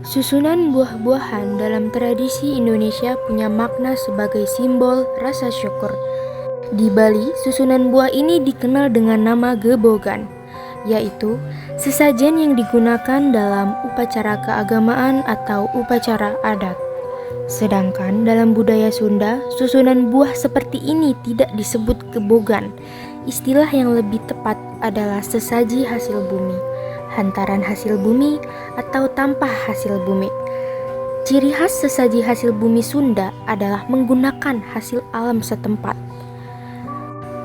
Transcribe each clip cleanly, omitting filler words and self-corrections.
Susunan buah-buahan dalam tradisi Indonesia punya makna sebagai simbol rasa syukur. Di Bali, susunan buah ini dikenal dengan nama gebogan, yaitu sesajen yang digunakan dalam upacara keagamaan atau upacara adat. Sedangkan dalam budaya Sunda, susunan buah seperti ini tidak disebut gebogan. Istilah yang lebih tepat adalah sesaji hasil bumi, hantaran hasil bumi, atau tampah hasil bumi. Ciri khas sesaji hasil bumi Sunda adalah menggunakan hasil alam setempat.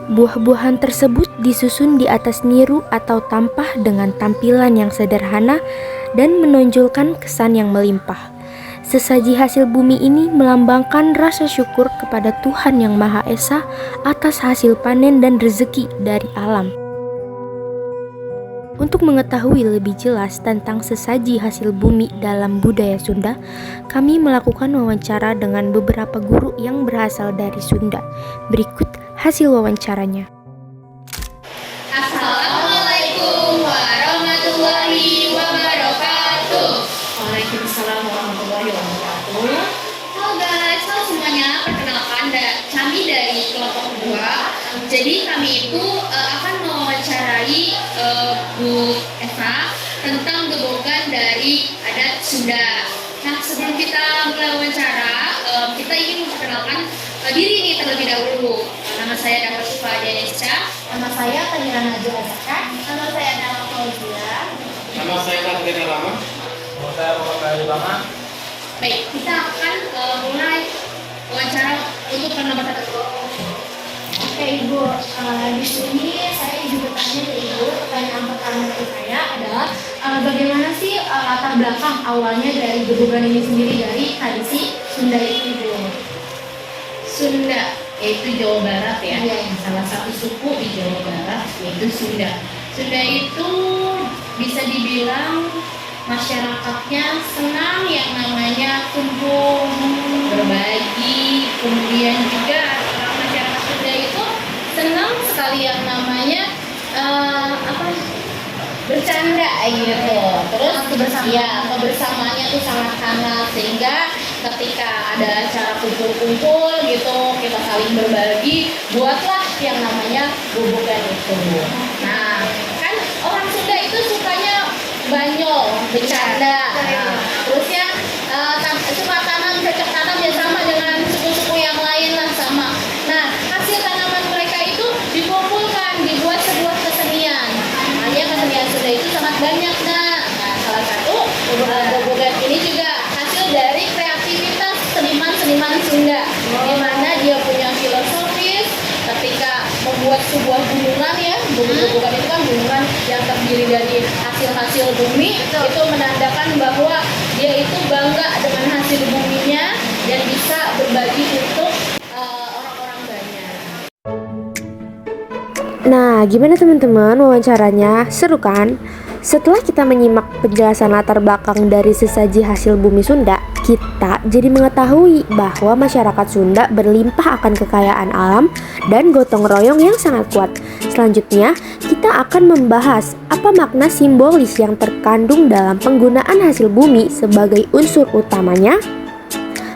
Buah-buahan tersebut disusun di atas niru atau tampah dengan tampilan yang sederhana dan menonjolkan kesan yang melimpah. Sesaji hasil bumi ini melambangkan rasa syukur kepada Tuhan Yang Maha Esa atas hasil panen dan rezeki dari alam. Untuk mengetahui lebih jelas tentang sesaji hasil bumi dalam budaya Sunda, kami melakukan wawancara dengan beberapa guru yang berasal dari Sunda. Berikut hasil wawancaranya. Assalamualaikum warahmatullahi wabarakatuh. Waalaikumsalam warahmatullahi wabarakatuh. Halo guys, halo semuanya. Perkenalkan, kami dari kelompok 2. Jadi kami itu akan mewawancarai Bu Eva tentang gebogan dari adat Sunda. Nah, sebelum kita mulai wawancara, kita ingin memperkenalkan diri ini terlebih dahulu. Nama saya Dapat Syifa Dianesca. Nama saya Tanira Najwa Azhar. Nama saya Nala Fauzia. Nama saya Katrina Rama. Nama saya Muhammad Rama. Baik, kita akan mulai wawancara untuk nomor 1. Oke Ibu, di sini saya juga tanya ke Ibu. Pertanyaan pertama dari saya adalah bagaimana sih latar belakang awalnya dari gebogan ini sendiri dari tradisi Sunda itu Ibu? Sunda, yaitu Jawa Barat ya. Iya. Salah satu suku di Jawa Barat yaitu Sunda. Sunda itu bisa dibilang masyarakatnya senang yang namanya kumpul, berbagi. Kemudian juga orang masyarakat Sunda itu senang sekali yang namanya bercanda gitu. Terus kebersamaannya tuh sangat hangat, sehingga ketika ada acara kumpul-kumpul gitu, kita saling berbagi, buatlah yang namanya gebogan itu. Nah, kan orang Sunda itu sukanya banyol, bercanda. Nah, terusnya suka tanam, cocok tanam ya sama dengan suku-suku yang lain lah sama. Nah, hasil tanaman mereka itu dikumpulkan, dibuat sebuah kesenian. Makanya kesenian Sunda itu sangat banyak. Nah, salah satu gebogan ini juga hasil dari kreativitas seniman-seniman Sunda, di mana dia punya filosofis ketika membuat sebuah gunungan ya. Gebogan itu kan gunungan yang terdiri dari hasil-hasil bumi. Itu menandakan bahwa dia itu bangga dengan hasil buminya dan bisa berbagi untuk orang-orang banyak. Nah, gimana teman-teman wawancaranya? Seru kan? Setelah kita menyimak penjelasan latar belakang dari sesaji hasil bumi Sunda, kita jadi mengetahui bahwa masyarakat Sunda berlimpah akan kekayaan alam dan gotong royong yang sangat kuat. Selanjutnya, kita akan membahas apa makna simbolis yang terkandung dalam penggunaan hasil bumi sebagai unsur utamanya.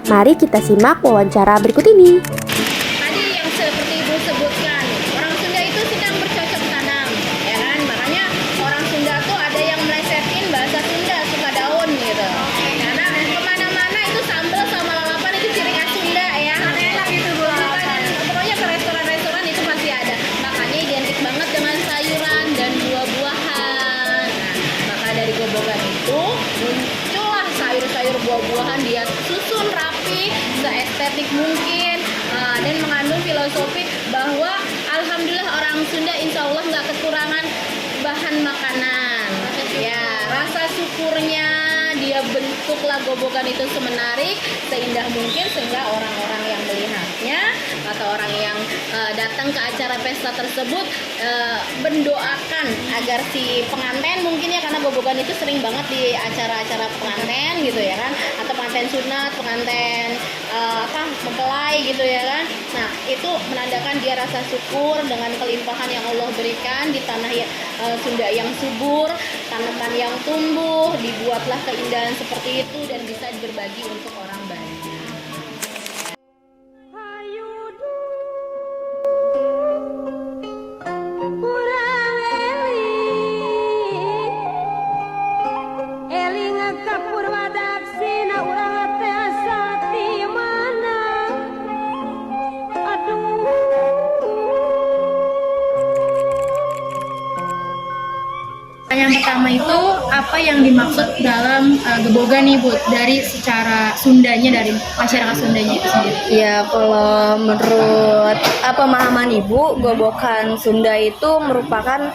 Mari kita simak wawancara berikut ini. Tadi yang seperti Ibu sebutkan, orang Sunda itu sedang bercocok tanam, ya kan? Makanya orang Sunda tuh ada yang melesetin bahasa Sunda, suka daun gitu. Karena kemana-mana itu sambal sama lalapan itu ciri khas Sunda ya. Enak gitu Bu. Pokoknya ke restoran-restoran itu pasti ada. Makanya identik banget dengan sayuran dan buah-buahan. Nah, maka dari gebogan itu muncullah sayur-sayur buah-buahan, dia susun rapi, seestetik mungkin, dan mengandung filosofi bahwa alhamdulillah orang Sunda insya Allah nggak kekurangan bahan makanan. Ya, rasa syukurnya dia bentuklah gobogan itu semenarik, seindah mungkin, sehingga orang-orang yang melihatnya atau orang yang datang ke acara pesta tersebut mendoakan agar si pengantin mungkin ya, karena gobogan itu sering banget di acara-acara pengantin gitu ya kan, atau pengantin sunat, pengantin mempelai gitu ya kan. Nah itu menandakan dia rasa syukur dengan kelimpahan yang Allah berikan di tanah Sunda yang subur, tanaman yang tumbuh, dibuatlah keindahan seperti itu dan bisa berbagi untuk orang banyak. Yang pertama itu apa yang dimaksud dalam gebogan nih Bu, dari secara Sundanya, dari masyarakat Sundanya itu sendiri? Ya, kalau menurut pemahaman Ibu, gobokan Sunda itu merupakan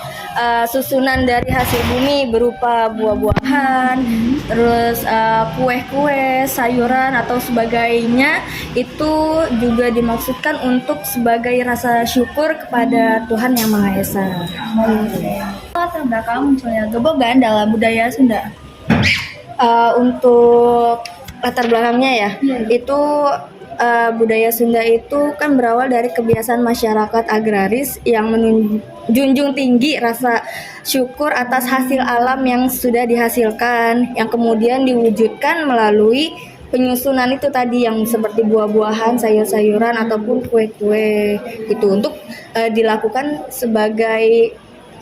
susunan dari hasil bumi berupa buah-buahan, terus kue-kue, sayuran atau sebagainya. Itu juga dimaksudkan untuk sebagai rasa syukur kepada Tuhan Yang Maha Esa. Latar belakang munculnya gebogan dalam budaya Sunda. Untuk latar belakangnya ya, itu budaya Sunda itu kan berawal dari kebiasaan masyarakat agraris yang menjunjung tinggi rasa syukur atas hasil alam yang sudah dihasilkan, yang kemudian diwujudkan melalui penyusunan itu tadi yang seperti buah-buahan, sayur-sayuran ataupun kue-kue gitu, untuk dilakukan sebagai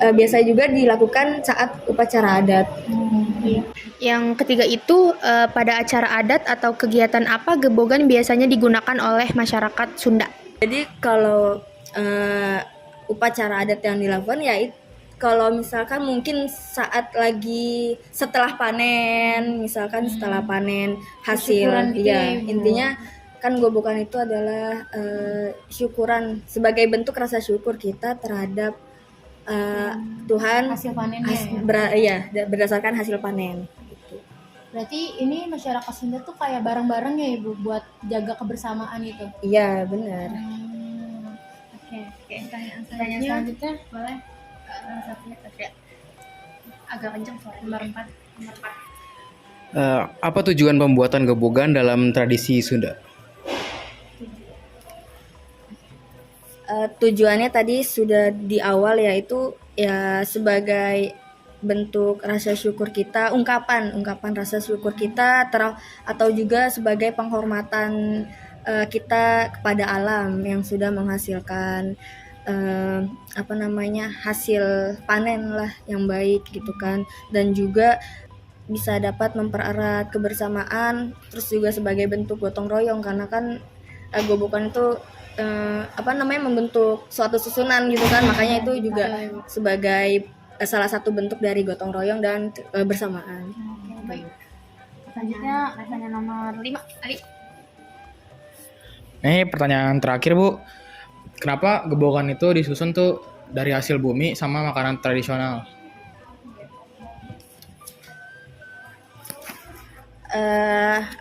biasa juga dilakukan saat upacara adat. Yang ketiga itu pada acara adat atau kegiatan apa gebogan biasanya digunakan oleh masyarakat Sunda? Jadi kalau upacara adat yang dilakukan ya kalau misalkan mungkin saat lagi setelah panen, misalkan setelah panen hasil, gitu ya ya, Ibu. intinya kan gobokan itu adalah syukuran sebagai bentuk rasa syukur kita terhadap Tuhan Hasil panennya berdasarkan hasil panen. Gitu. Berarti ini masyarakat Sunda tuh kayak bareng-bareng ya Ibu buat jaga kebersamaan itu. Iya benar. Oke. Pertanyaan selanjutnya boleh. Agak kenceng suara. Nomor 4. Apa tujuan pembuatan gebogan dalam tradisi Sunda? Tujuannya tadi sudah di awal, yaitu ya sebagai bentuk rasa syukur kita, ungkapan rasa syukur kita atau juga sebagai penghormatan kita kepada alam yang sudah menghasilkan hasil panen lah yang baik gitu kan, dan juga bisa dapat mempererat kebersamaan, terus juga sebagai bentuk gotong royong karena kan gobokan itu membentuk suatu susunan gitu kan, makanya itu juga sebagai salah satu bentuk dari gotong royong dan bersamaan. Baik. Selanjutnya pertanyaan nomor 5, Ali. Ini pertanyaan terakhir Bu. Kenapa gebogan itu disusun tuh dari hasil bumi sama makanan tradisional?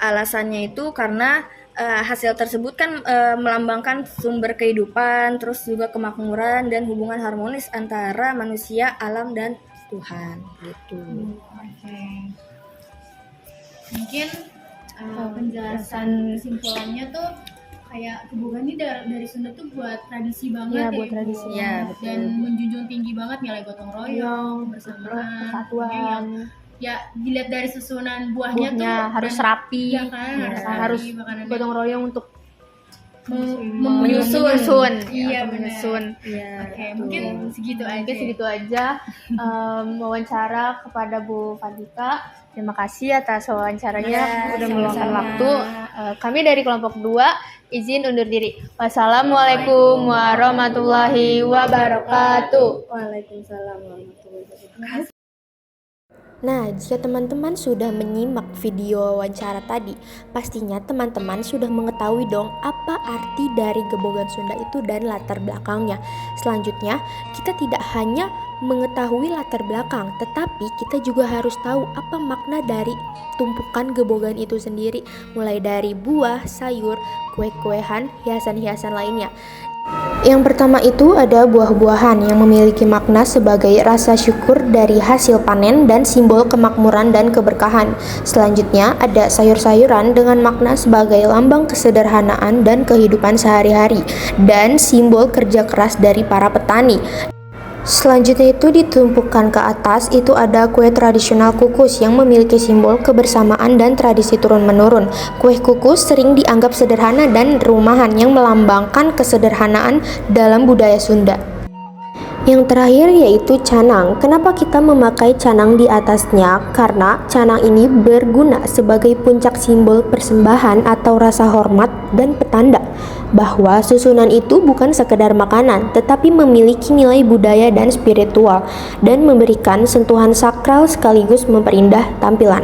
Alasannya itu karena hasil tersebut kan melambangkan sumber kehidupan, terus juga kemakmuran dan hubungan harmonis antara manusia, alam, dan Tuhan gitu. Mungkin penjelasan kesimpulannya tuh kayak gebogan ini dari Sunda tuh buat tradisi banget Iya, ya, buat Ibu. tradisi. Iya, betul. Dan menjunjung tinggi banget nilai gotong royong, kebersamaan, Kesatuan. ya dilihat dari susunan buahnya tuh harus dan- rapi. ya kan, Harus rapi, makanannya gotong royong untuk menyusun. Iya, benar. menyusun. Iya. Oke, mungkin segitu aja. Mungkin segitu aja wawancara kepada Bu Fadika. Terima kasih atas wawancaranya, udah meluangkan sama-sama. waktu. Kami dari kelompok 2 izin undur diri. Wassalamualaikum warahmatullahi wabarakatuh. Waalaikumsalam warahmatullahi wabarakatuh. Nah, jika teman-teman sudah menyimak video wawancara tadi, pastinya teman-teman sudah mengetahui dong apa arti dari gebogan Sunda itu dan latar belakangnya. Selanjutnya, kita tidak hanya mengetahui latar belakang, tetapi kita juga harus tahu apa makna dari tumpukan gebogan itu sendiri, mulai dari buah, sayur, kue-kuehan, hiasan-hiasan lainnya. Yang pertama itu ada buah-buahan yang memiliki makna sebagai rasa syukur dari hasil panen dan simbol kemakmuran dan keberkahan. Selanjutnya ada sayur-sayuran dengan makna sebagai lambang kesederhanaan dan kehidupan sehari-hari dan simbol kerja keras dari para petani. Selanjutnya itu ditumpukan ke atas itu ada kue tradisional kukus yang memiliki simbol kebersamaan dan tradisi turun-menurun. Kue kukus sering dianggap sederhana dan rumahan yang melambangkan kesederhanaan dalam budaya Sunda. Yang terakhir yaitu canang. Kenapa kita memakai canang di atasnya? Karena canang ini berguna sebagai puncak simbol persembahan atau rasa hormat dan petanda bahwa susunan itu bukan sekedar makanan, tetapi memiliki nilai budaya dan spiritual dan memberikan sentuhan sakral sekaligus memperindah tampilan.